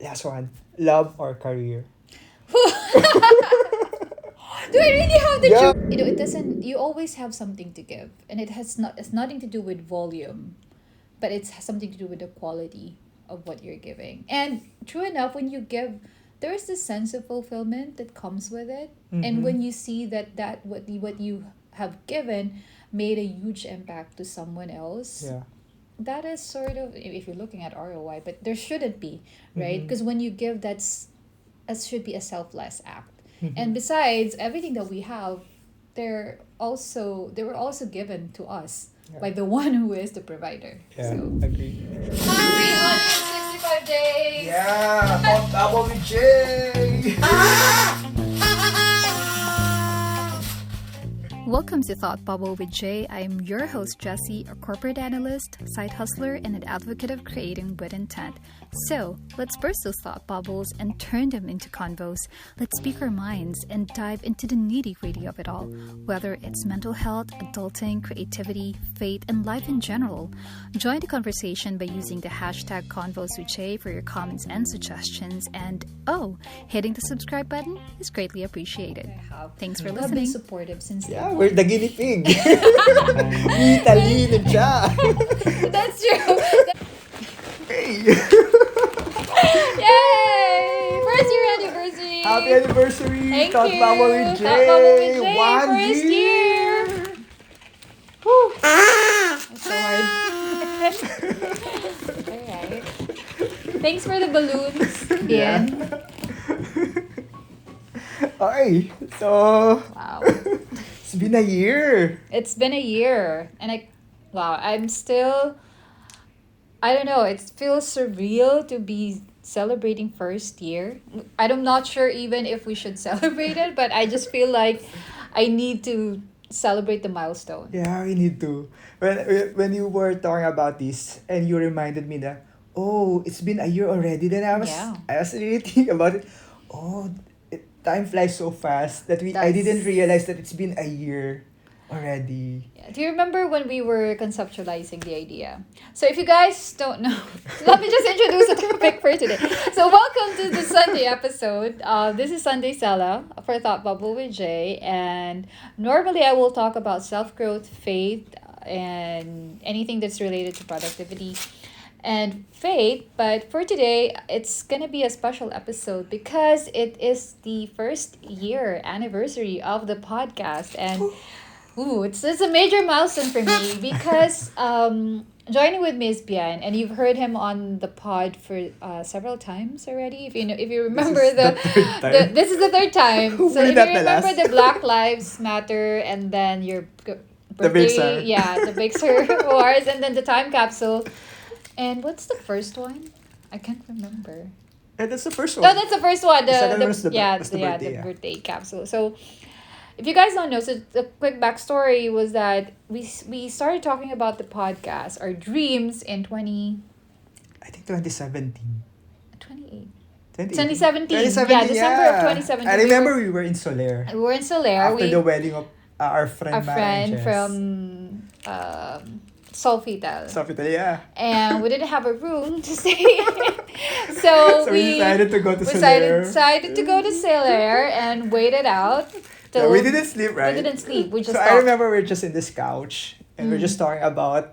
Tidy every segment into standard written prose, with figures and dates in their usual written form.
Last one. Love or career? Do I really have to Yeah. choose? It doesn't. You always have something to give, and it's nothing to do with volume, but it's something to do with the quality of what you're giving. And true enough, when you give, there is this sense of fulfillment that comes with it, and Mm-hmm. when you see that what you have given made a huge impact to someone else, Yeah. that is sort of, if you're looking at ROI, but there shouldn't be, right? Mm-hmm. Because when you give, that should be a selfless act. Mm-hmm. And besides everything that we have, they were also given to us by Yeah. the one who is the provider. Yeah. So Agree. 365 days. Yeah. Hot double with J. Welcome to Thought Bubble with Jay. I am your host, Jhesy, a corporate analyst, side hustler, and an advocate of creating with intent. So, let's burst those thought bubbles and turn them into convos. Let's speak our minds and dive into the nitty-gritty of it all, whether it's mental health, adulting, creativity, faith, and life in general. Join the conversation by using the hashtag Convos with Jay for your comments and suggestions. And, hitting the subscribe button is greatly appreciated. Thanks for I've listening. been supportive since Yeah, we're the guinea pig. Italy, siya. That's true. Hey. Yay! First year anniversary. Happy anniversary. Thank Thought you. Bubble with J. Thought Bubble with J, 1 first year. Whew. That's so hard. Alright. Thanks for the balloons again. Okay, so Wow. it's been a year. It's been a year. And I don't know, it feels surreal to be celebrating first year. I'm not sure even if we should celebrate it, but I just feel like I need to celebrate the milestone. Yeah, we need to. When you were talking about this and you reminded me that, oh, it's been a year already, then Yeah. I was really thinking about it. Oh, time flies so fast that I That's- didn't realize that it's been a year already. Yeah. Do you remember when we were conceptualizing the idea? So if you guys don't know, let me just introduce the topic for today. So welcome to the Sunday episode. This is Sunday Sella for Thought Bubble with Jay, and normally I will talk about self-growth, faith, and anything that's related to productivity and faith. But for today, it's gonna be a special episode because it is the first year anniversary of the podcast. And it's a major milestone for me because joining with me is Bian, and you've heard him on the pod for several times already. If you remember This is the third time. this is the third time. So Hopefully if you not the remember last. the Black Lives Matter, and then your The Big birthday, Sur. yeah, the Big Sur Wars, and then the time capsule. And what's the first one? I can't remember. And that's the first one. No, that's the first one. The second one was the birthday, the yeah. birthday capsule. So, if you guys don't know, so the quick backstory was that we started talking about the podcast, our dreams in I think 2017. 2017. 2017, Yeah, December of 2017. I remember we were in Soler. We were in Soler. After the wedding of our friend, our Mara friend and Jess. from Sofitel. Sofitel, yeah. And we didn't have a room to stay in. So, we decided to go to we Soler. decided to go to Soler and wait it out. Yeah, we didn't sleep, right? We didn't sleep. We just So I talked. remember we're just in this couch and we're just talking about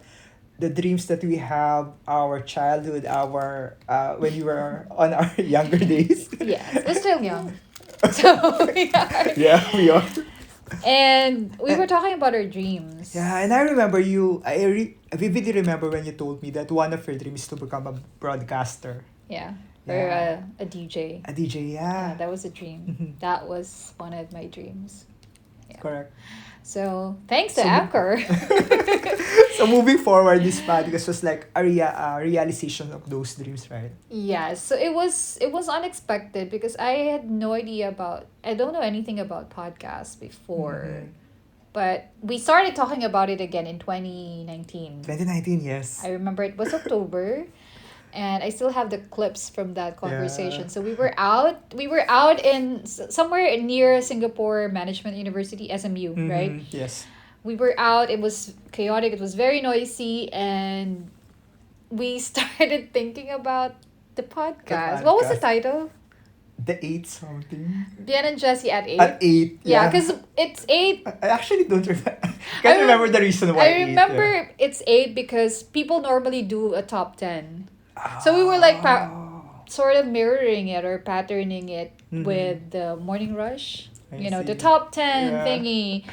the dreams that we have, our childhood, our when you were on our younger days. Yes, we're still young. So we are. Yeah, we are. And we were talking about our dreams. Yeah, and I remember I vividly remember when you told me that one of your dreams is to become a broadcaster. Yeah. Or Yeah. a DJ. A DJ, Yeah, yeah. that was a dream. Mhm. That was one of my dreams. Yeah. Correct. So thanks to So- Anchor. So moving forward, this podcast was like a realization of those dreams, right? Yeah, so it was unexpected because I had no idea I don't know anything about podcasts before. Mhm. But we started talking about it again in 2019. 2019, yes. I remember it was October, and I still have the clips from that conversation. Yeah. So we were out in somewhere near Singapore Management University, SMU, Mhm, right? Yes. We were out, it was chaotic, it was very noisy, and we started thinking about the The The podcast. What was the podcast. title? The 8 something. Bien and Jesse at 8. At 8, Yeah, yeah. because it's 8. I actually don't remember. I Can't remember the reason why I 8. remember it's 8 because people normally do a top 10. So we were like sort of mirroring it or patterning it with the morning rush. I The see. top 10 Yeah. thingy.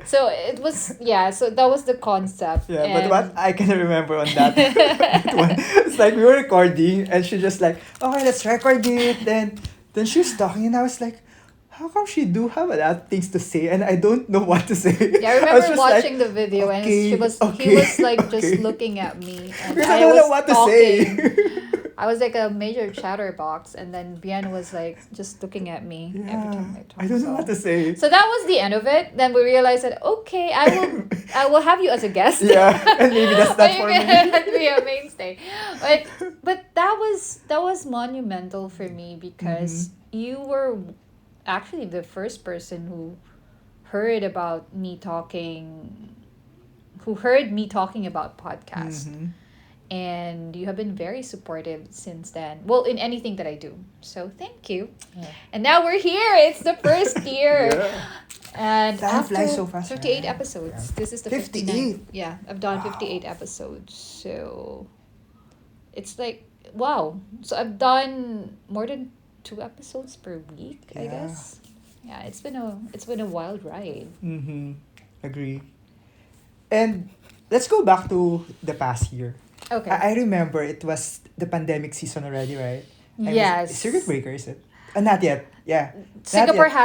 So it was, yeah, so that was the concept. Yeah, but And what I can remember on that, that one, it's like we were recording and she just like, okay, let's record it. Then she was talking and I was like, how come she do have a lot of things to say and I don't know what to say? Yeah, I was remember just watching like, the video and okay, he was okay, like just okay. looking at me and Because I I don't was know what to say. talking. I was like a major chatterbox and then Bien was like just looking at me every Yeah, time I talk. I don't know what to say. So that was the end of it. Then we realized that okay, I will have you as a guest. Yeah, and maybe that's not But for you me. can be a mainstay. But that was monumental for me because you were actually the first person heard about me talking who heard me talking about podcast. And you have been very supportive since then. Well, in anything that I do. So thank you. Yeah. And now we're here. It's the first year. Yeah. And Time after flies so fast, 58 right? episodes. Yeah. This is the 58? 59th. Yeah, I've done Wow. 58 episodes. So it's like wow. So I've done more than 2 episodes per week, I Yeah. guess. Yeah, it's been a wild ride. Agree. And let's go back to the past year. Okay. I remember it was the pandemic season already, right? I mean, Yes. circuit breaker, is it? Not yet. Yeah. Singapore yet.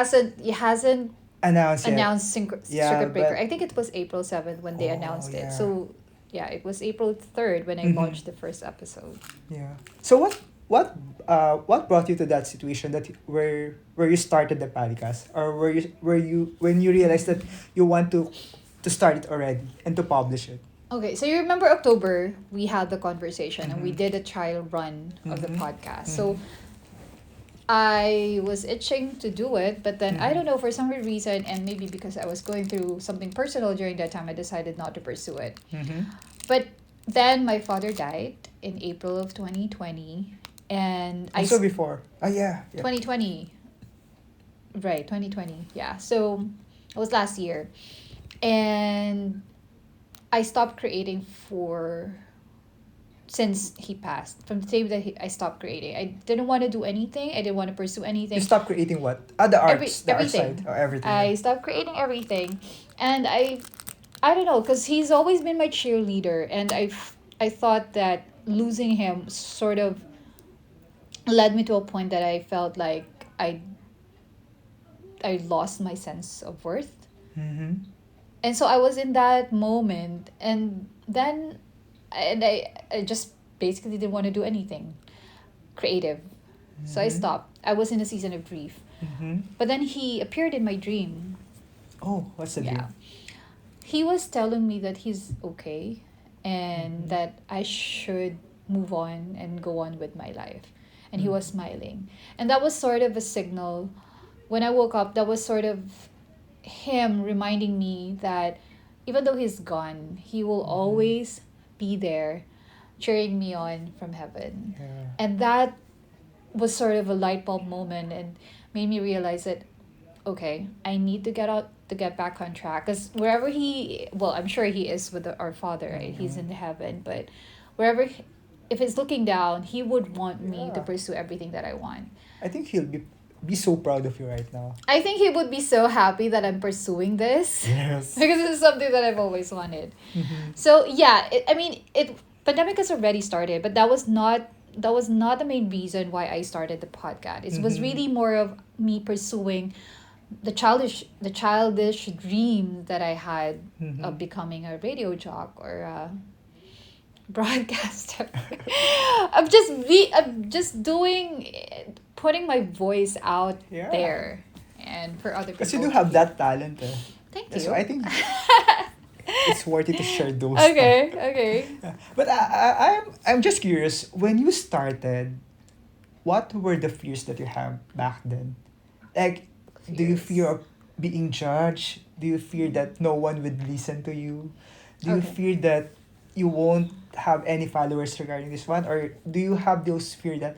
hasn't Announced yet. announced Yeah, circuit breaker. but- I think it was April 7th when they Oh, announced yeah. it. So yeah, it was April 3rd when I launched the first episode. Yeah. So what brought you to that situation where you started the podcast, or where you when you realized that you want to start it already and to publish it? Okay, so you remember October, we had the conversation and we did a trial run of the podcast. So I was itching to do it, but then I don't know, for some reason, and maybe because I was going through something personal during that time, I decided not to pursue it. But then my father died in April of 2020, and Also before. Yeah. 2020. Right, 2020. Yeah. So it was last year. And I stopped creating since he passed. From the time that I stopped creating, I didn't want to do anything. I didn't want to pursue anything. You stopped creating what? The arts, the art everything. side, or everything. I stopped creating everything, and I don't know, because he's always been my cheerleader, and I thought that losing him sort of led me to a point that I felt like I lost my sense of worth. And so I was in that moment, and then I just basically didn't want to do anything creative. So I stopped. I was in a season of grief. But then he appeared in my dream. Oh, what's the dream? Yeah. He was telling me that he's okay and that I should move on and go on with my life. And he was smiling. And that was sort of a signal. When I woke up, that was sort of him reminding me that even though he's gone, he will always be there cheering me on from heaven. Yeah. And that was sort of a light bulb moment and made me realize that okay, I need to get back on track, because wherever I'm sure he is with our father, right? He's in heaven, but wherever if he's looking down, he would want me to Yeah. pursue everything that I want. I think he'll be so proud of you right now. I think he would be so happy that I'm pursuing this. Yes. Because it's something that I've always wanted. So yeah, pandemic has already started, but that was not the main reason why I started the podcast. It was really more of me pursuing the childish dream that I had of becoming a radio jock or a broadcaster. I'm just putting my voice out Yeah. there and for other people. Because you do have that talent. Thank That's you. why I think it's worth it to share those. Okay. Yeah. But I'm just curious, when you started, what were the fears that you have back then? Like, do you Fears. fear of being judged? Do you fear that no one would listen to you? Do you Okay. fear that you won't have any followers regarding this one? Or do you have those fear that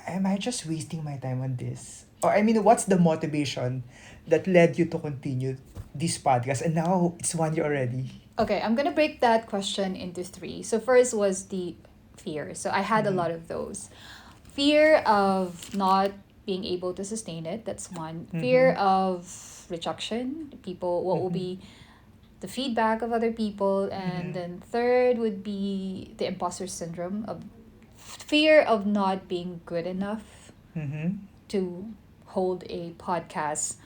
am I just wasting my time on this? Or I mean, what's the motivation that led you to continue this podcast? And now it's 1 year already. Okay, I'm gonna break that question into three. So first was the fear. So I had a Mm-hmm. lot of those. Fear of not being able to sustain it. That's one. Fear Mm-hmm. of rejection. People, what will Mm-hmm. be the feedback of other people, and Mm-hmm. then third would be the imposter syndrome of fear of not being good enough Mm-hmm. to hold a podcast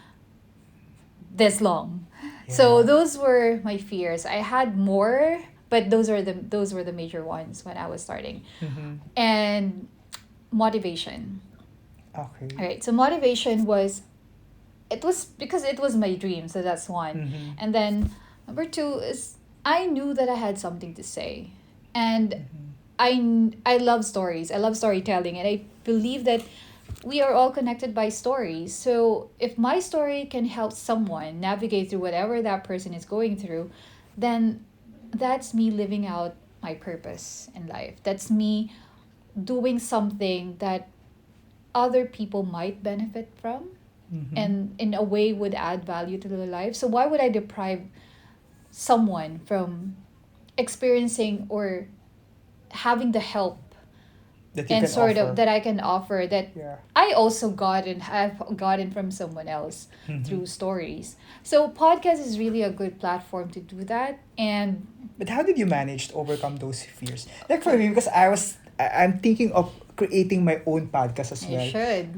this long. So Yeah. those were my fears. I had more, but those were the major ones when I was starting. Mm-hmm. And motivation. Okay. All right. So motivation was it was because it was my dream, so that's one. Mm-hmm. And then number two is I knew that I had something to say. And Mm-hmm. I love stories. I love storytelling, and I believe that we are all connected by stories. So if my story can help someone navigate through whatever that person is going through, then that's me living out my purpose in life. That's me doing something that other people might benefit from Mm-hmm. and in a way would add value to their life. So why would I deprive someone from experiencing or having the help That you and can sort of offer. that I can offer that Yeah. I also got and have gotten from someone else Mm-hmm. through stories. So podcast is really a good platform to do that. And But how did you manage to overcome those fears? Like for me, because I'm thinking of creating my own podcast as you well. should.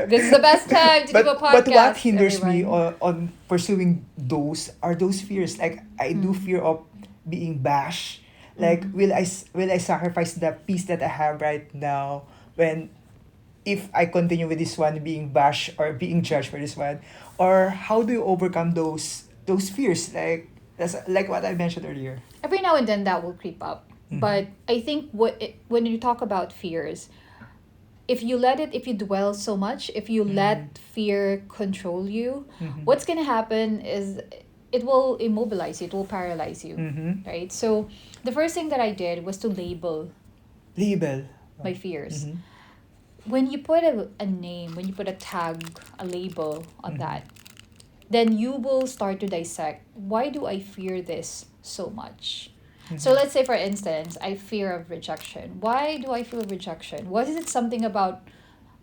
This is the best time to do a But what podcast, hinders me everyone. on pursuing those are those fears. Like I do Mm. fear of being bashed. Like Mm. will I sacrifice the peace that I have right now when if I continue with this one being bashed or being judged for this one, or how do you overcome those fears? Like that's like what I mentioned earlier. Every now and then that will creep up. Mm-hmm. But I think when you talk about fears, if you dwell so much, if you Mm-hmm. let fear control you, Mm-hmm. what's gonna happen is it will immobilize you, it will paralyze you, Mm-hmm. right? So the first thing that I did was to label Label. my fears. Mm-hmm. When you put a name, when you put a tag, a label on Mm-hmm. that, then you will start to dissect why do I fear this so much. So Mm-hmm. let's say, for instance, I fear of rejection. Why do I feel rejection? What is it something about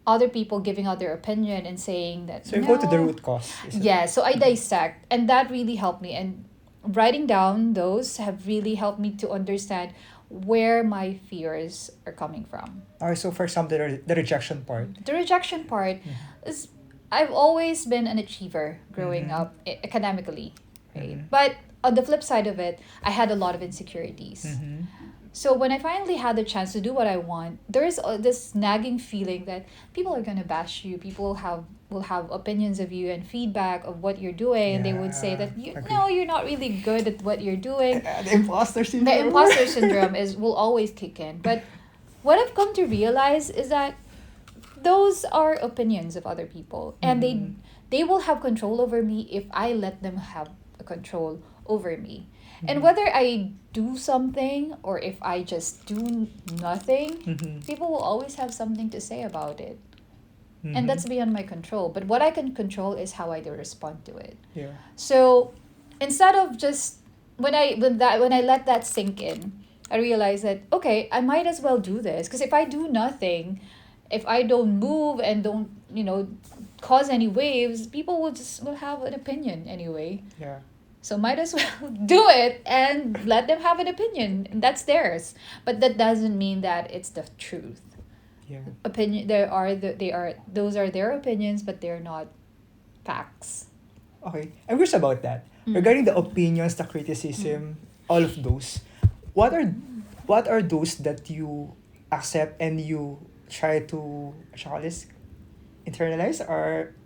other people giving out their opinion and saying that So you go to the no? root cause. Is it? Yeah, so I Mhm. dissect, and that really helped me. And writing down those have really helped me to understand where my fears are coming from. Alright, so for example, the rejection part. The rejection part Mm-hmm. is I've always been an achiever growing Mm-hmm. up academically, right? Mm-hmm. But on the flip side of it, I had a lot of insecurities. Mm-hmm. So when I finally had the chance to do what I want, there's this nagging feeling that people are gonna bash you. People will have opinions of you and feedback of what you're doing, and they would say Yeah. that you Agree. no, you're not really good at what you're doing. The imposter syndrome. The imposter syndrome is will always kick in. But what I've come to realize is that those are opinions of other people, and Mhm. they will have control over me if I let them have a control over me. And Mhm. whether I do something or if I just do nothing, Mhm. people will always have something to say about it. Mhm. And that's beyond my control. But what I can control is how I do respond to it. Yeah. So instead of just when I let that sink in, I realized that okay, I might as well do this because if I do nothing, if I don't move and don't cause any waves, people will have an opinion anyway. Yeah. So might as well do it and let them have an opinion. And that's theirs. But that doesn't mean that it's the truth. Yeah. Opinion there are they are those are their opinions, but they're not facts. Okay. I'm curious about that. Mm. Regarding the opinions, the criticism, all of those, what are what are those that you accept and you try to what you call this internalize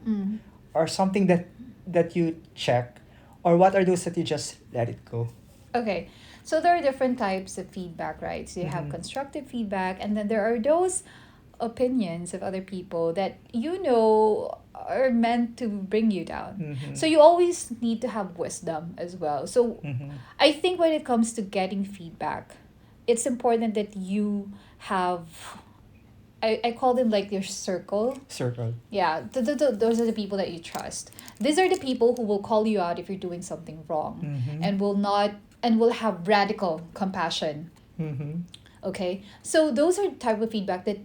Mm. or something that you check, or what are those that you just let it go? Okay. So there are different types of feedback, right? So you have Mhm. constructive feedback, and then there are those opinions of other people that are meant to bring you down. Mhm. So you always need to have wisdom as well. So Mhm. I think when it comes to getting feedback, it's important that you have I call them like your circle. Circle. Yeah, those are the people that you trust. These are the people who will call you out if you're doing something wrong, Mm-hmm. and will not and will have radical compassion. Mm-hmm. Okay, so those are the type of feedback that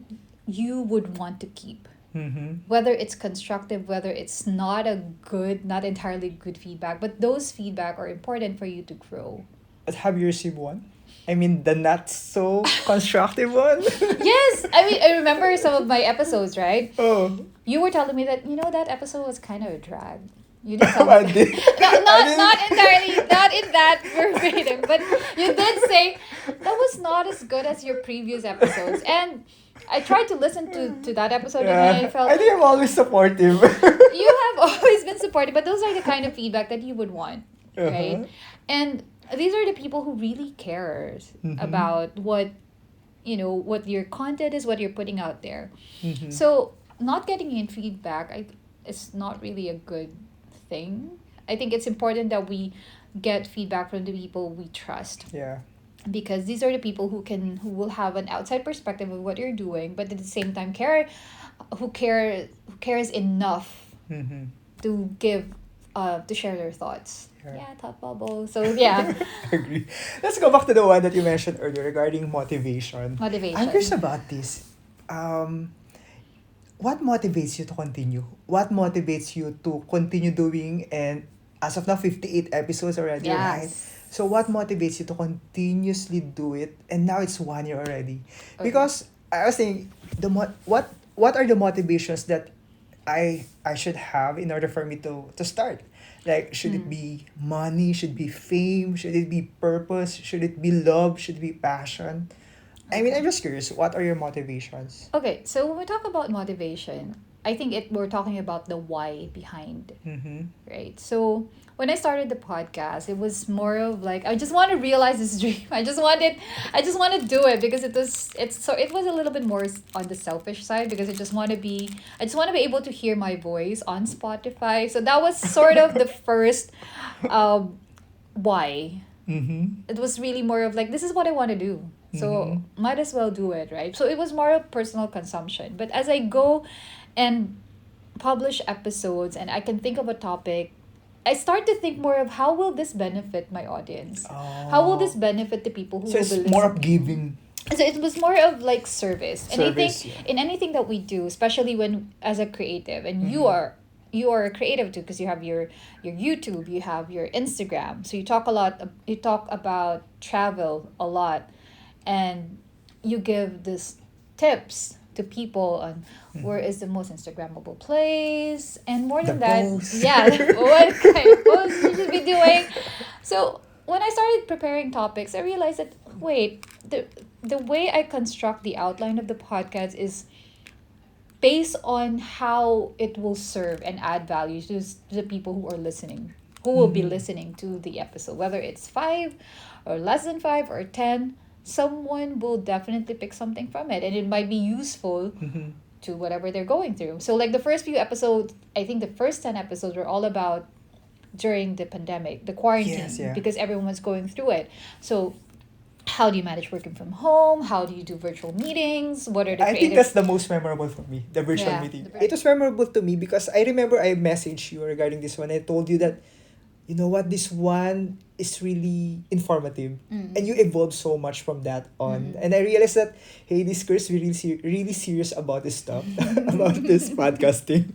you would want to keep, Mm-hmm. whether it's constructive, whether it's not a good, not entirely good feedback, but those feedback are important for you to grow. But have you received one? I mean, the not so constructive one? Yes, I mean, I remember some of my episodes, right? Oh. You were telling me that, that episode was kind of a drag. You did tell I me. did. Not, I not, didn't. not entirely, not in that verbatim, but you did say that was not as good as your previous episodes. And I tried to listen to that episode and I Yeah. felt I think I'm always supportive. you have always been supportive, but those are the kind of feedback that you would want, right? Uh-huh. And these are the people who really cares Mm-hmm. about what your content is, what you're putting out there. Mm-hmm. So not getting in feedback, it's not really a good thing. I think it's important that we get feedback from the people we trust, Yeah. because these are the people who will have an outside perspective of what you're doing, but at the same time who cares enough Mm-hmm. to to share their thoughts. Yeah. Yeah, thought bubble. So yeah, Agree. Let's go back to the one that you mentioned earlier regarding motivation. I'm curious motivation. about this. What motivates you to continue? What motivates you to continue doing, and as of now 58 episodes already, right? Yes. So what motivates you to continuously do it, and now it's 1 year already? Okay. Because I was thinking what are the motivations that I should have in order for me to start? Like, should it Mm. be money? Should it be fame? Should it be purpose? Should it be love? Should it be passion? I mean, Okay. I'm just curious. What are your motivations? Okay, so when we talk about motivation, I think we're talking about the why behind, Mm-hmm. right? So when I started the podcast, it was more of like I just want to realize this dream. I just want to do it because it was a little bit more on the selfish side, because I just want to be able to hear my voice on Spotify. So that was sort of the first um why. Mm-hmm. It was really more of like, this is what I want to do, so Mm-hmm. might as well do it, right? So it was more of personal consumption, but as I go and publish episodes and I can think of a topic, I start to think more of how will this benefit my audience, how will this Oh. benefit the people who So will it's be more of listening. giving So it was more of like service. And I think service. Yeah. in anything that we do, especially when as a creative, and Mhm. you are a creative too, because you have your YouTube, you have your Instagram. So you talk a lot, you talk about travel a lot, and you give this tips to people on where is the most Instagrammable place, and more The than that, post. yeah, what kind of post you should be doing. So when I started preparing topics, I realized that wait, the way I construct the outline of the podcast is based on how it will serve and add value to the people who are listening, who will be Mhm. listening to the episode, whether it's five or less than five or 10. Someone will definitely pick something from it, and it might be useful Mhm. to whatever they're going through. So, like the first few episodes, I think the first 10 episodes were all about during the pandemic, the quarantine, Yes, yeah. because everyone was going through it. So, how do you manage working from home? How do you do virtual meetings? What are the I think creative? that's the most memorable for me, the virtual Yeah, meeting. the vir- It was memorable to me because I remember I messaged you regarding this one. I told you that, you know what, this one is really informative. Mm. And you evolved so much from that on. Mm. And I realized that, hey, this girl's really serious about this stuff, about this podcasting.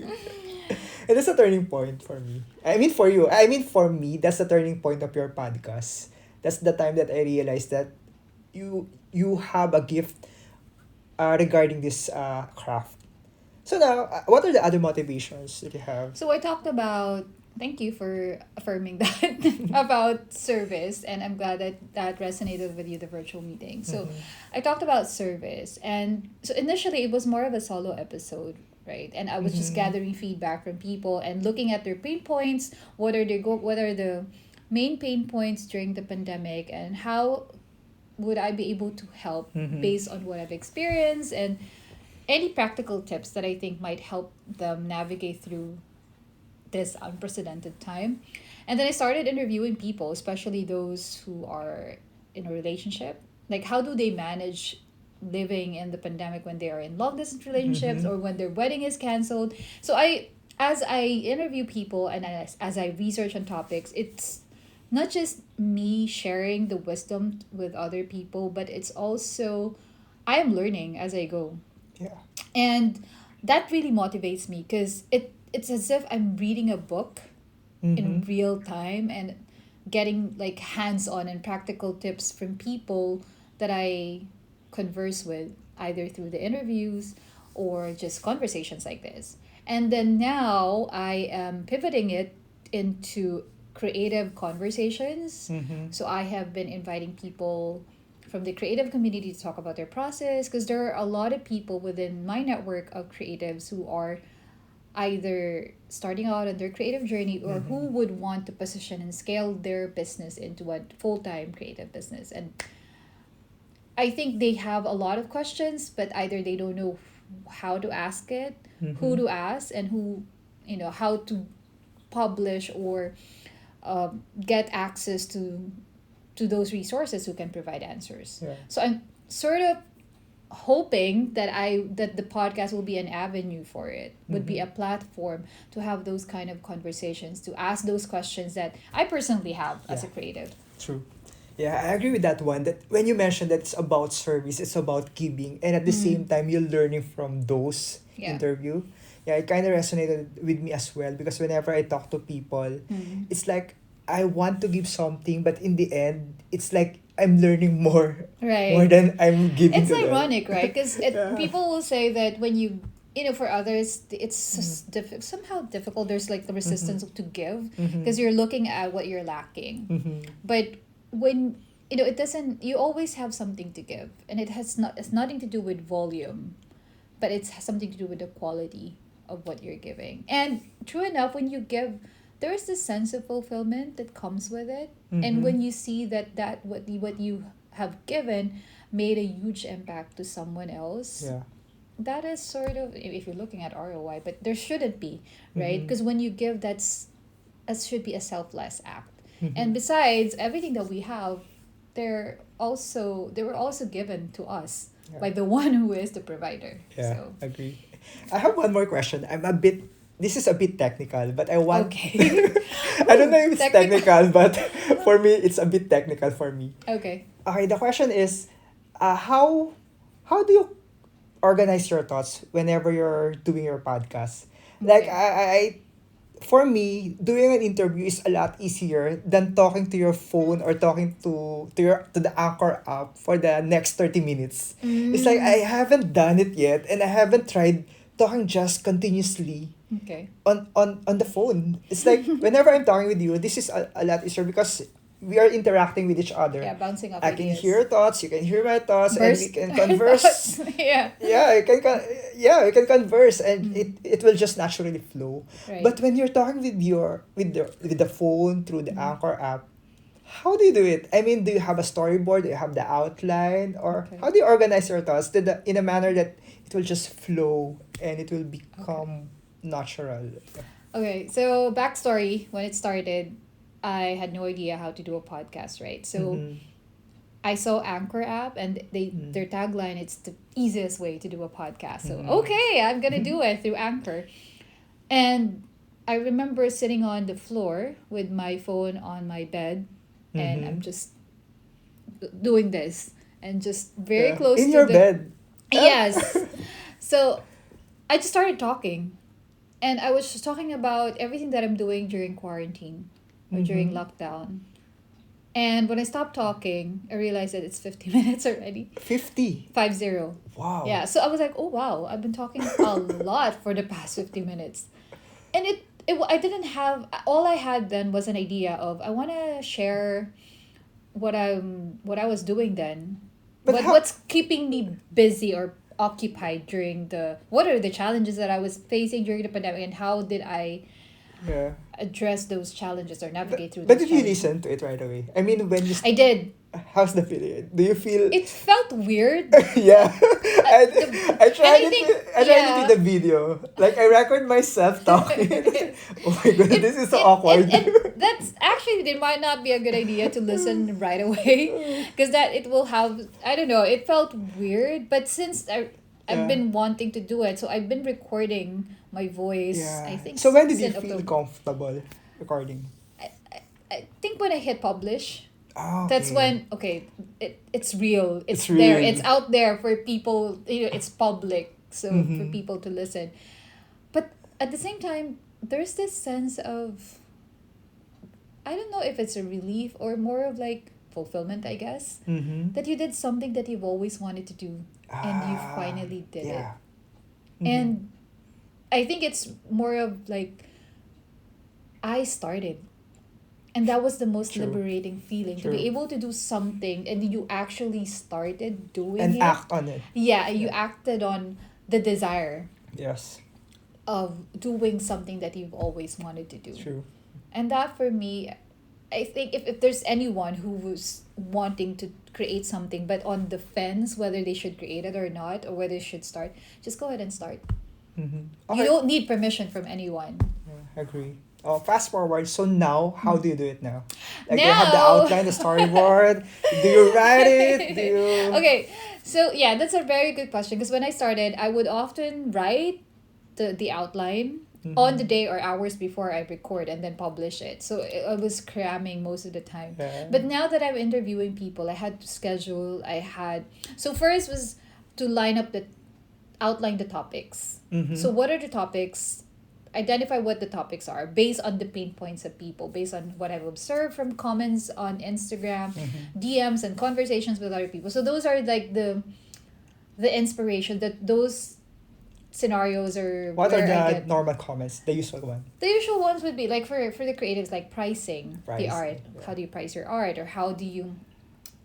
And that's a turning point for me. I mean, for you. I mean, for me, that's the turning point of your podcast. That's the time that I realized that you have a gift regarding this craft. So now, what are the other motivations that you have? So I talked about. Thank you for affirming that about service, and I'm glad that that resonated with you, the virtual meeting. So Mhm. I talked about service, and so initially it was more of a solo episode, right? And I was just Mhm. gathering feedback from people and looking at their pain points. What are the main pain points during the pandemic, and how would I be able to help Mhm. based on what I've experienced, and any practical tips that I think might help them navigate through this unprecedented time. And then I started interviewing people, especially those who are in a relationship. Like, how do they manage living in the pandemic when they are in long distance relationships Mm-hmm. or when their wedding is canceled. So I as I interview people and as I research on topics, it's not just me sharing the wisdom with other people, but it's also I am learning as I go. Yeah. And that really motivates me because it's as if I'm reading a book Mm-hmm. in real time and getting like hands-on and practical tips from people that I converse with either through the interviews or just conversations like this. And then now I am pivoting it into creative conversations. Mm-hmm. So I have been inviting people from the creative community to talk about their process because there are a lot of people within my network of creatives who are either starting out on their creative journey or who Mm-hmm. would want to position and scale their business into a full-time creative business. And I think they have a lot of questions, but either they don't know how to ask it, who Mm-hmm. to ask, and how to publish or get access to those resources who can provide answers. Yeah. So I'm sort of hoping that the podcast will be an avenue for it, would be Mm-hmm. a platform to have those kind of conversations, to ask those questions that I personally have as Yeah. a creative. True. Yeah, I agree with that one. That when you mentioned that it's about service, it's about giving, and at the Mm. same time you're learning from those Yeah. interview. Yeah, it kind of resonated with me as well because whenever I talk to people, Mm. it's like I want to give something, but in the end, it's like I'm learning more Right. than I'm giving It's to them. ironic, right? Because Yeah. people will say that when for others, it's Mm-hmm. just somehow difficult. There's like the resistance to give Mm-hmm. because you're looking at what you're lacking. Mm-hmm. But when it doesn't, you always have something to give, and it's nothing to do with volume, but it's something to do with the quality of what you're giving. And true enough, when you give, there is this sense of fulfillment that comes with it. And Mm-hmm. when you see that what you have given made a huge impact to someone else, Yeah. that is sort of, if you're looking at ROI, but there shouldn't be, right? Mm-hmm. Because when you give, that should be a selfless act. Mm-hmm. And besides everything that we have, they were also given to us by Yeah. the one who is the provider. Yeah. So Agree. I have one more question. This is a bit technical, but I want. okay. I don't know if it's Technical. technical, but for me, it's a bit technical for me. Okay. Okay, the question is, how do you organize your thoughts whenever you're doing your podcast? Like Okay. for me, doing an interview is a lot easier than talking to your phone or talking to the Anchor app for the next 30 minutes. It's like Mm. I haven't done it yet and I haven't tried talking just continuously Okay. on the phone. It's like whenever I'm talking with you, this is a lot easier because we are interacting with each other. Yeah, bouncing up I can ideas. hear your thoughts, you can hear my thoughts, and we Burst. can converse. Yeah. Yeah, we can converse, and Mm. it will just naturally flow. Right. But when you're talking with the phone through the Mm. Anchor app, how do you do it? I mean, do you have a storyboard? Do you have the outline, or Okay. how do you organize your thoughts in a manner that it will just flow and it will become natural? Okay, so backstory, when it started, I had no idea how to do a podcast, right? So Mhm. I saw Anchor app and Mm. their tagline, it's the easiest way to do a podcast. So Mhm. okay, I'm gonna do it through Anchor. And I remember sitting on the floor with my phone on my bed and I'm Mhm. just doing this and just very Yeah. close In to your the bed. Yes. So I just started talking. And I was just talking about everything that I'm doing during quarantine or during Mhm. lockdown. And when I stopped talking, I realized that it's 50 minutes already. 50. 50. Wow. Yeah. So I was like, oh wow, I've been talking a lot for the past 50 minutes. And I didn't have, all I had then was an idea of, I want to share what I was doing then. But how? What's keeping me busy or occupied during what are the challenges that I was facing during the pandemic and how did I Yeah. address those challenges or navigate through But those did you challenges. listen to it right away? I mean, when you I did. how's the feeling? Do you feel? It felt weird. Yeah, I, The, I and tried I it. think, I tried it with yeah. the video. Like I record myself talking. Oh my god, it, this is so awkward. and that's actually, it might not be a good idea to listen right away, because that it will have, I don't know, it felt weird, but since I've Yeah. been wanting to do it, so I've been recording my voice, I Yeah. think So when did you since feel October. comfortable recording? I think when I hit publish, Oh, that's okay. when, okay, it's real, It's it's there, real. it's out there for people, it's public, so for Mm-hmm. people to listen. But at the same time, there's this sense of, I don't know if it's a relief or more of like fulfillment, I guess, Mm-hmm. that you did something that you've always wanted to do and you Ah, finally did it. yeah. Mm-hmm. And I think it's more of like, I started. And that was the most True. liberating feeling, to True. be able to do something and you actually started doing And it. act on it. Yeah, you Yeah. acted on the desire Yes. of doing something that you've always wanted to do. True. And that for me, I think if there's anyone who was wanting to create something but on the fence whether they should create it or not, or whether they should start, just go ahead and start. Mm-hmm. You Okay. don't need permission from anyone. Yeah, agree. Oh, fast forward. So now, how do you do it now? Like you have the Now outline, the storyboard. Do you write it? Do you? Okay, so yeah, that's a very good question, because when I started, I would often write the outline on the Mhm. day or hours before I record and then publish it. So I was cramming most of the time. Yeah. But now that I'm interviewing people, I had to schedule, so first was to outline the topics. Mm-hmm. So what are the topics? Identify what the topics are based on the pain points of people, based on what I've observed from comments on Instagram, Mm-hmm. DMs and conversations with other people. So those are like the inspiration, that those scenarios are What are where I the get. normal comments? The usual one. The usual ones would be like for the creatives, like pricing the Pricing, art. yeah. How do you price your art, or how do you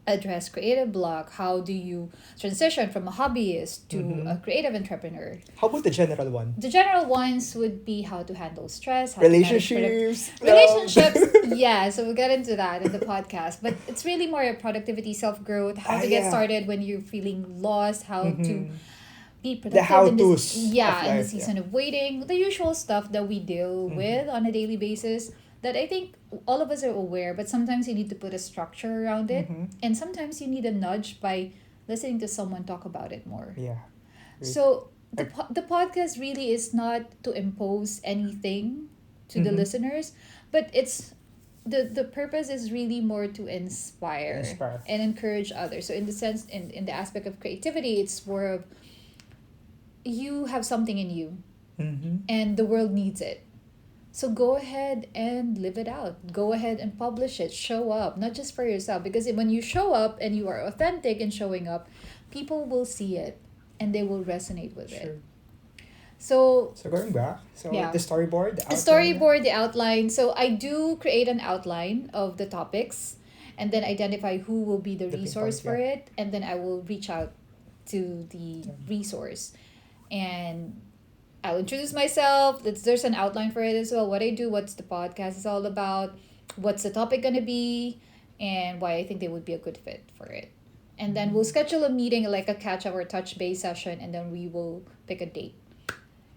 address creative block? How do you transition from a hobbyist to Mhm. a creative entrepreneur? How about the general one? The general ones would be how to handle stress, how to manage Relationships. relationships. Yeah, so we'll get into that in the podcast, but it's really more a productivity, self-growth, how to get Yeah. started when you're feeling lost, how to Mhm. be The productive in how-tos this, yeah, of in the life, season of waiting, the usual stuff that we deal Mhm. with on a daily basis, that I think all of us are aware, but sometimes you need to put a structure around it, Mhm. and sometimes you need a nudge by listening to someone talk about it more. Yeah. Great. So the podcast really is not to impose anything to the Mhm. listeners, but it's the purpose is really more to inspire, Inspire. and encourage others. So in the sense, in the aspect of creativity, it's more of, you have something in you Mm-hmm. and the world needs it. So go ahead and live it out. Go ahead and publish it. Show up, not just for yourself, because when you show up and you are authentic in showing up, people will see it and they will resonate with Sure. it. So So going back, so Yeah. the storyboard, the outline. storyboard, the outline. So I do create an outline of the topics and then identify who will be the The resource pinpoint, for it. And then I will reach out to the Yeah. resource and I'll introduce myself. There's an outline for it as well. What I do, what's the podcast is all about, what's the topic going to be, and why I think they would be a good fit for it. And then we'll schedule a meeting, like a catch up or touch base session, and then we will pick a date.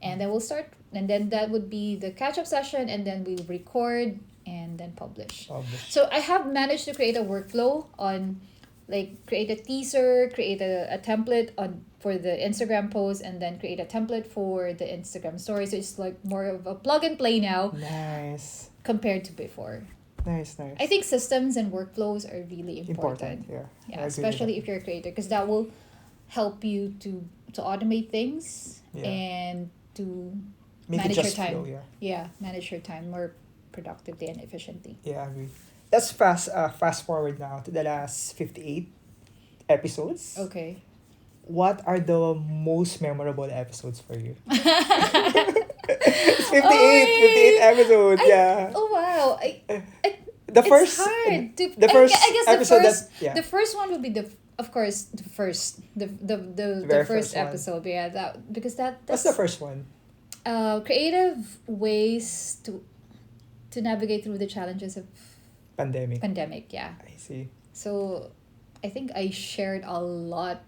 And then we'll start, and then that would be the catch up session, and then we'll record and then publish. Publish. So I have managed to create a workflow on, like, create a teaser, create a template on for the Instagram post, and then create a template for the Instagram story. So it's like more of a plug and play now Nice. compared to before. Nice, nice. I think systems and workflows are really important. Yeah. I Yeah, agree with especially that. if you're a creator, because that will help you to automate things Yeah. and to Make manage it your just time. flow, yeah. Yeah, manage your time more productively and efficiently. Yeah, I agree. Let's fast forward now to the last 58 episodes. Okay. What are the most memorable episodes for you? It's 58, Oh, 58 episodes, yeah. Oh wow! The It's first hard to. the first I guess episode the first, that yeah. the first one would be of course the very first first one. episode. Yeah, that because What's the first one? creative ways to to navigate through the challenges of Pandemic. pandemic. Yeah. I see. So I think I shared a lot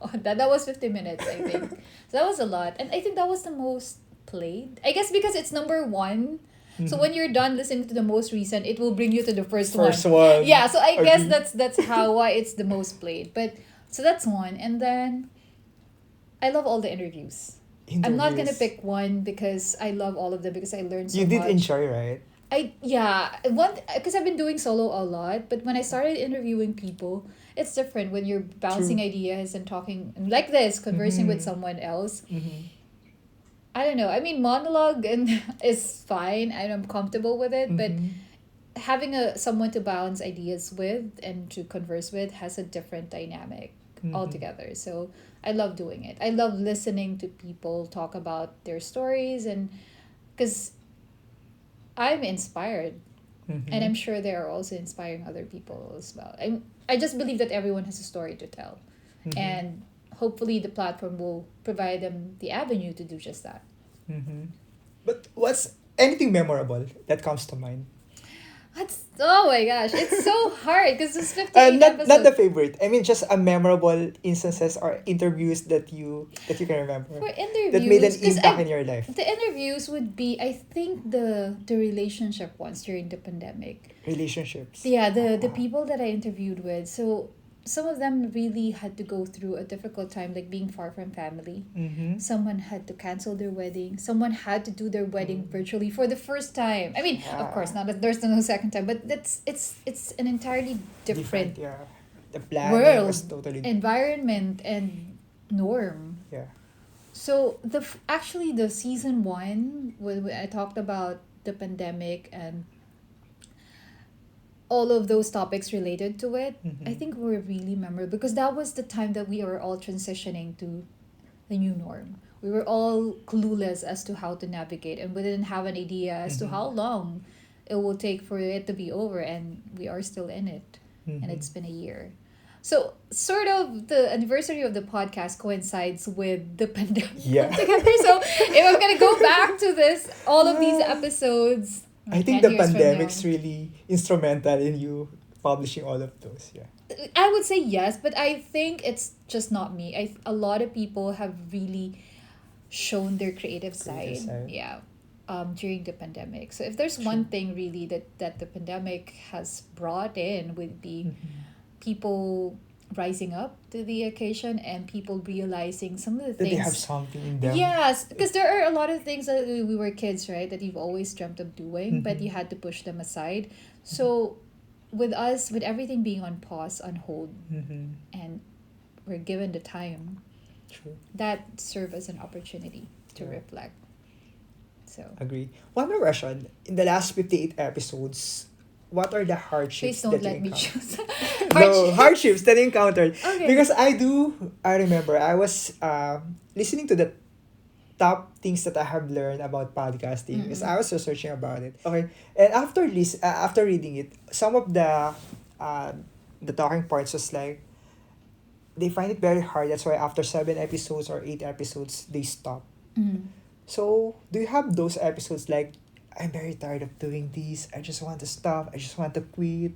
on that. That was 50 minutes, I think. So that was a lot. And I think that was the most played. I guess because it's number one. So when you're done listening to the most recent, it will bring you to the first one. First one. Yeah, so I guess Agree. that's how why it's the most played. But so that's one. And then I love all the interviews. I'm not gonna Interviews. pick one because I love all of them because I learned so You did much. enjoy, right? One because I've been doing solo a lot, but when I started interviewing people, it's different when you're bouncing True. ideas and talking like this, conversing with Mhm. someone else. Mhm. I don't know. I mean, monologue and is fine, and I'm comfortable with it, but Mhm. having a someone to bounce ideas with and to converse with has a different dynamic Mhm. altogether. So I love doing it. I love listening to people talk about their stories and because I'm inspired and I'm Mhm. sure they are also inspiring other people as well. I just believe that everyone has a story to tell, Mhm. and hopefully the platform will provide them the avenue to do just that. Mhm. But what's anything memorable that comes to mind? That's oh my gosh, it's so hard because there's 58 Not the episodes. favorite. I mean, just a memorable instances or interviews that you can remember For that made an interviews, because impact I in your life. the interviews would be I think the relationship ones during the pandemic. Relationships. Yeah, the people that I interviewed with. So some of them really had to go through a difficult time, like being far from family. Mm-hmm. Someone had to cancel their wedding. Someone had to do their wedding virtually for the first time. I mean, of course, Yeah. not that there's no second time, but it's an entirely Different. different Yeah. The planning was world, totally. environment, and norm. Yeah. So actually the season one when I talked about the pandemic and all of those topics related to it, I Mm-hmm. think were really memorable because that was the time that we were all transitioning to the new norm. We were all clueless as to how to navigate and we didn't have an idea as to Mm-hmm. how long it will take for it to be over and we are still in it. And Mm-hmm. it's been a year. So sort of the anniversary of the podcast coincides with the pandemic Yeah. altogether. So if I'm gonna go back to this, all of these Yeah. episodes, I think 10 the years from now. pandemic's really instrumental in you publishing all of those. Yeah. I would say yes, but I think it's just not me. A lot of people have really shown their creative Creative side. side. Yeah. During the pandemic. So if there's True. one thing really that the pandemic has brought in would be Mm-hmm. people rising up to the occasion and people realizing some of the That they have things. something in them. Yes, because there are a lot of things that we were kids, right, that you've always dreamt of doing, but Mm-hmm. you had to push them aside. So with us, with everything being on pause, on hold, Mm-hmm. and we're given the time, True. that serve as an opportunity to Yeah. reflect. So Agree. One more question. In the last 58 episodes, what are the please hardships don't that you let me encountered? choose. No, hardships that you encountered. Okay. Because I remember, I was listening to the top things that I have learned about podcasting because I Mm-mm. was researching about it. Okay. And after reading it, some of the talking points was like, they find it very hard. That's why after 7 episodes or 8 episodes, they stop. Mm. So, do you have those episodes like, I'm very tired of doing this, I just want to stop, I just want to quit?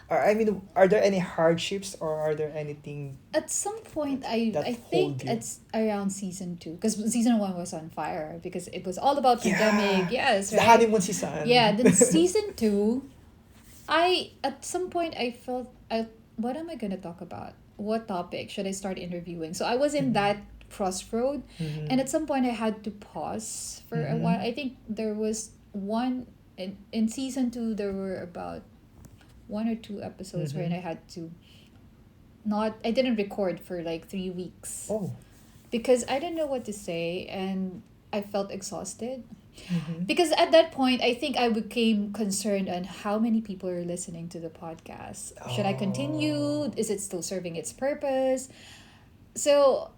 Or, I mean, are there any hardships or are there anything At some point, that I hold think you? it's around season two because season one was on fire because it was all about pandemic. Yeah! Yes, The right. honeymoon season. Yeah. Then season two, I at some point I felt what am I gonna talk about? What topic should I start interviewing? So I was in Mhm. that crossroad, and Mhm. at some point I had to pause for a while. Mhm. I think there was one in season two. There were about one or two episodes wherein I Mhm. had to not. I didn't record for like 3 weeks Oh. because I didn't know what to say and I felt exhausted. Mhm. Because at that point, I think I became concerned on how many people are listening to the podcast. Should I Oh. continue? Is it still serving its purpose? So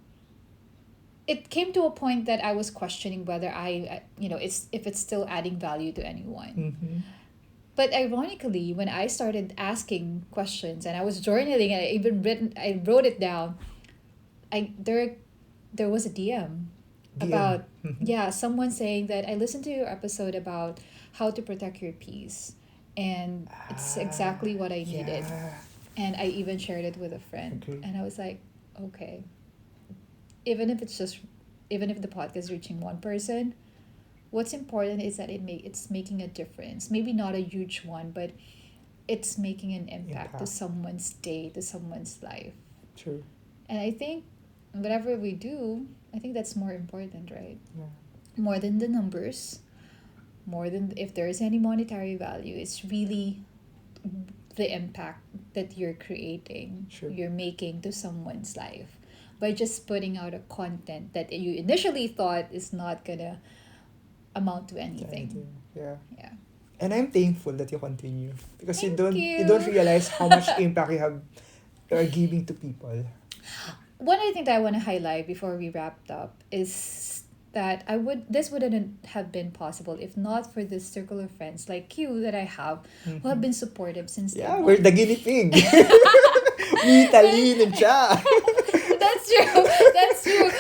it came to a point that I was questioning whether it's if it's still adding value to anyone. Mhm. But ironically, when I started asking questions and I was journaling and I wrote it down. I there was a DM about DM. yeah, someone saying that I listened to your episode about how to protect your peace, and it's exactly what I needed. Yeah. And I even shared it with a friend, Okay. and I was like, okay, even if it's just even if the podcast is reaching one person, what's important is that it's making a difference. Maybe not a huge one, but it's making an impact to Impact. someone's day, to someone's life. True. And I think whatever we do, I think that's more important, right? Yeah. More than the numbers, more than if there is any monetary value, it's really the impact that you're creating, Sure. you're making to someone's life by just putting out a content that you initially thought is not gonna amount to anything. Yeah. Yeah. And I'm thankful that you continue because Thank you don't you. realize how much impact you are giving to people. One other thing that I want to highlight before we wrapped up is that this wouldn't have been possible if not for this circle of friends like you that I have who have been supportive since day Yeah, one. we're the guinea pig. Me, Talin, and Cha. That's true. That's true.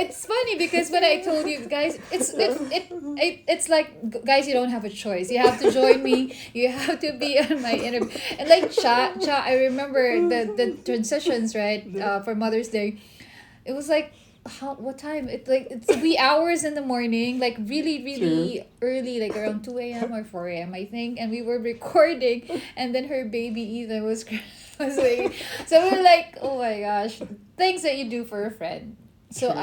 It's funny because when I told you guys, it's like guys, you don't have a choice. You have to join me. You have to be on my interview. And like Cha, I remember the transitions right for Mother's Day. It was like what time? It's wee hours in the morning, like really early, like around 2 a.m. or 4 a.m. I think, and we were recording, and then her baby Ethan was was waiting. So we were like, oh my gosh, things that you do for a friend. So True.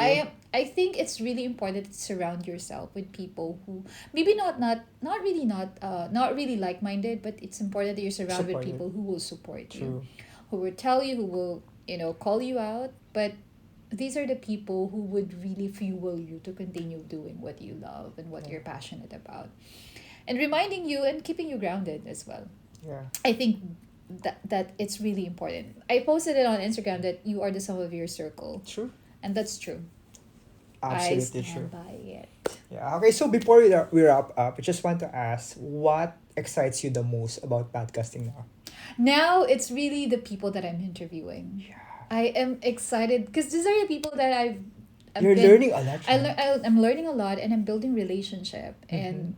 I think it's really important to surround yourself with people who maybe not really like minded, but it's important that you're surrounded with Supportive. people who will support you, True. who will tell you, who will call you out, but these are the people who would really fuel you to continue doing what you love and what you're passionate about, and reminding you and keeping you grounded as well. Yeah. I think that it's really important. I posted it on Instagram that you are the sum of your circle, True. and that's true. Absolutely I stand true. by it. Yeah. Okay, so before we wrap up, I just want to ask what excites you the most about podcasting now? Now it's really the people that I'm interviewing. Yeah. I am excited because these are the people that I've You're been, learning a lot. I'm learning a lot, and I'm building relationship, Mm-hmm. and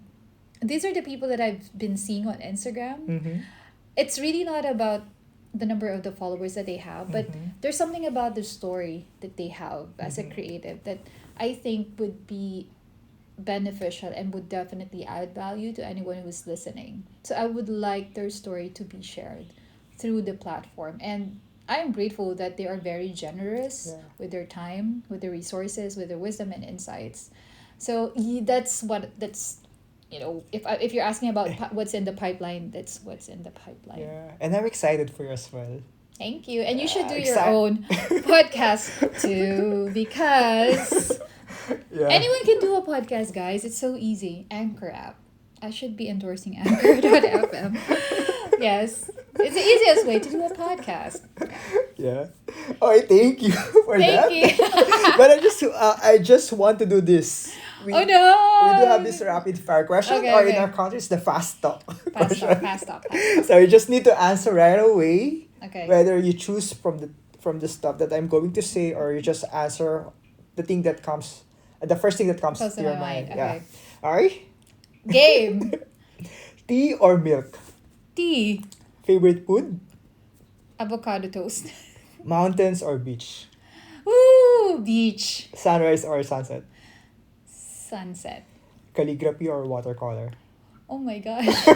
these are the people that I've been seeing on Instagram. Mm-hmm. It's really not about the number of the followers that they have, but Mhm. there's something about the story that they have as a Mhm. creative that I think would be beneficial and would definitely add value to anyone who's listening. So I would like their story to be shared through the platform, and I'm grateful that they are very generous Yeah. with their time, with their resources, with their wisdom and insights. So if you're asking about what's in the pipeline, that's what's in the pipeline. Yeah. And I'm excited for you as well. Thank you. And you should do your Exact- own podcast too, because Yeah. anyone can do a podcast, guys. It's so easy. Anchor app. I should be endorsing Anchor.fm. Yes. It's the easiest way to do a podcast. Yeah. Oh, thank you for that. Thank you. But I just want to do this. We, Oh no! We do have this rapid fire question, Okay, or in okay. our country, it's the fast talk Fast question. talk, fast talk, fast talk. So you just need to answer right away. Okay. Whether you choose from the stuff that I'm going to say, or you just answer the first thing that comes Close to to your my mind. mind. Yeah. Okay. Alright. Game. Tea or milk? Tea. Favorite food? Avocado toast. Mountains or beach? Woo! Beach. Sunrise or sunset? Sunset. Calligraphy or watercolor? Oh my gosh.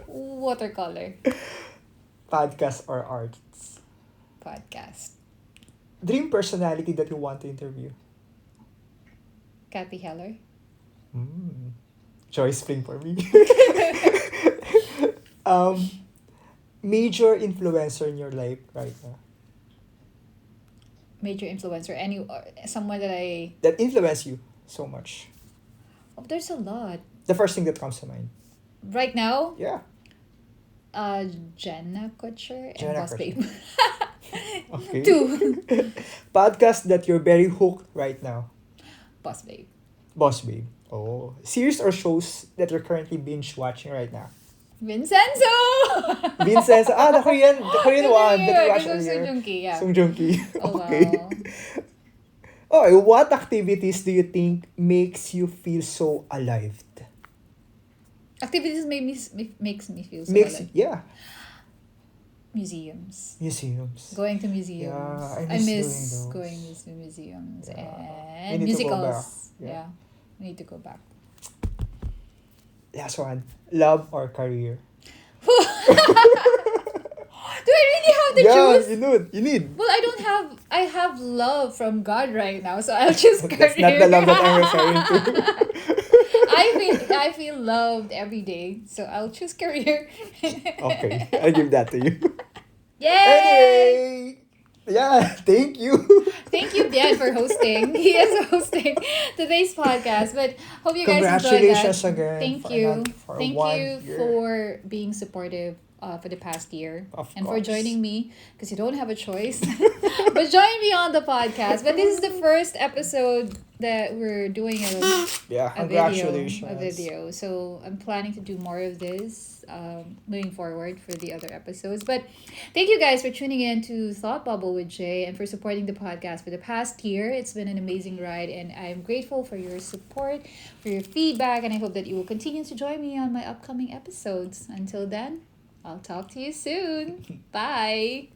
Watercolor. Podcast or arts? Podcast. Dream personality that you want to interview? Kathy Heller. Choice Spring for me. Major influencer in your life right now? Major influencer. Someone That influence you so much? there's a lot. The first thing that comes to mind. Right now, Yeah. Jenna Kutcher and Jenna Boss Kutcher. Babe. Okay. 2. Podcast that you're very hooked right now? Boss Babe. Boss Babe. Oh. Series or shows that you're currently binge watching right now? Vincenzo! Vincent. The Korean one that you watched Sung earlier. Joong Ki, yeah. Sung Joong Ki. Oh, Okay. wow. Oh, what activities do you think makes you feel so alive? Activities makes me feel so Makes alive. yeah, Museums. museums. Going to Yeah, museums. I I miss doing miss those. going to museums Yeah, we and need to go back. musicals. Yeah. Yeah. We need to go back. Last one, love or career? Do I really have to Yeah, choose? you need. Well, I have love from God right now, so I'll choose That's not the career. love that I'm referring to. I feel loved every day, so I'll choose career. Okay, I'll give that to you. Yay! Anyway, yeah, thank you. Thank you, Bian, for hosting. He is hosting today's podcast. But hope you guys enjoyed that. Congratulations again Thank for you. for Thank one you year. for being supportive for the past year Of and for course. joining me because you don't have a choice. But join me on the podcast. But this is the first episode that we're doing Yeah, a congratulations. video. So I'm planning to do more of this moving forward for the other episodes. But thank you guys for tuning in to Thought Bubble with Jay and for supporting the podcast for the past year. It's been an amazing ride, and I'm grateful for your support, for your feedback, and I hope that you will continue to join me on my upcoming episodes. Until then, I'll talk to you soon. Bye.